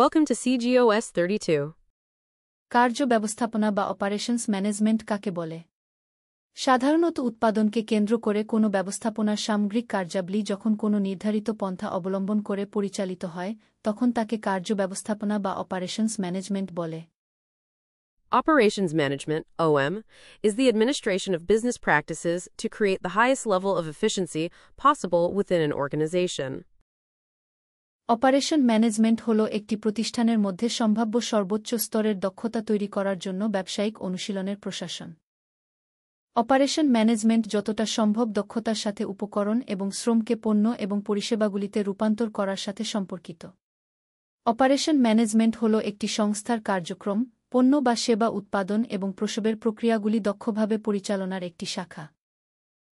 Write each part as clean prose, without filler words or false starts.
Welcome to CGOS 32. কার্য ব্যবস্থাপনা বা অপারেশনস ম্যানেজমেন্ট কাকে বলে? সাধারণত উৎপাদনকে কেন্দ্র করে কোনো ব্যবস্থাপনার সামগ্রিক কার্যাবলী যখন কোনো নির্ধারিত পন্থা অবলম্বন করে পরিচালিত হয়, তখন তাকে কার্য ব্যবস্থাপনা বা অপারেশনস ম্যানেজমেন্ট বলে। Operations management, OM, is the administration of business practices to create the highest level of efficiency possible within an organization. Operation management হল একটি প্রতিষ্ঠানের মধ্যে সম্ভাব্য সর্বোচ্চ স্তরের দক্ষতা তৈরি করার জন্য ব্যবসায়িক অনুশীলনের প্রশাসন। অপারেশন ম্যানেজমেন্ট যতটা সম্ভব দক্ষতার সাথে উপকরণ এবং শ্রমকে পণ্য এবং পরিষেবাগুলিতে রূপান্তর করার সাথে সম্পর্কিত। অপারেশন ম্যানেজমেন্ট হল একটি সংস্থার কার্যক্রম, পণ্য বা সেবা উৎপাদন এবং প্রসবের প্রক্রিয়াগুলি দক্ষভাবে পরিচালনার একটি শাখা।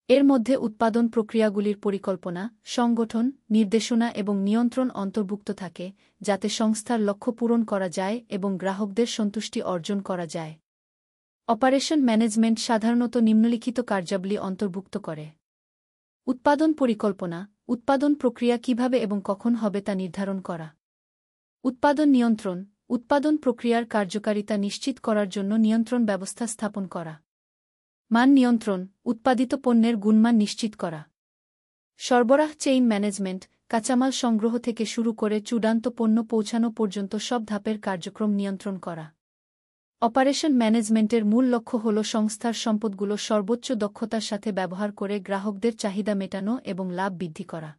এর মধ্যে উৎপাদন প্রক্রিয়াগুলির পরিকল্পনা, সংগঠন, নির্দেশনা এবং নিয়ন্ত্রণ অন্তর্ভুক্ত থাকে, যাতে সংস্থার লক্ষ্য পূরণ করা যায় এবং গ্রাহকদের সন্তুষ্টি অর্জন করা যায়। অপারেশন ম্যানেজমেন্ট সাধারণত নিম্নলিখিত কার্যাবলী অন্তর্ভুক্ত করে: উৎপাদন পরিকল্পনা, উৎপাদন প্রক্রিয়া কিভাবে এবং কখন হবে তা নির্ধারণ করা। উৎপাদন নিয়ন্ত্রণ, উৎপাদন প্রক্রিয়ার কার্যকারিতা নিশ্চিত করার জন্য নিয়ন্ত্রণ ব্যবস্থা স্থাপন করা। মান নিয়ন্ত্রণ, উৎপাদিত পণ্যের গুণমান নিশ্চিত করা। সরবরাহ চেইন ম্যানেজমেন্ট, কাঁচামাল সংগ্রহ থেকে শুরু করে চূড়ান্ত পণ্য পৌঁছানো পর্যন্ত সব ধাপের কার্যক্রম নিয়ন্ত্রণ করা। অপারেশন ম্যানেজমেন্টের মূল লক্ষ্য হল সংস্থার সম্পদগুলো সর্বোচ্চ দক্ষতার সাথে ব্যবহার করে গ্রাহকদের চাহিদা মেটানো এবং লাভ বৃদ্ধি করা।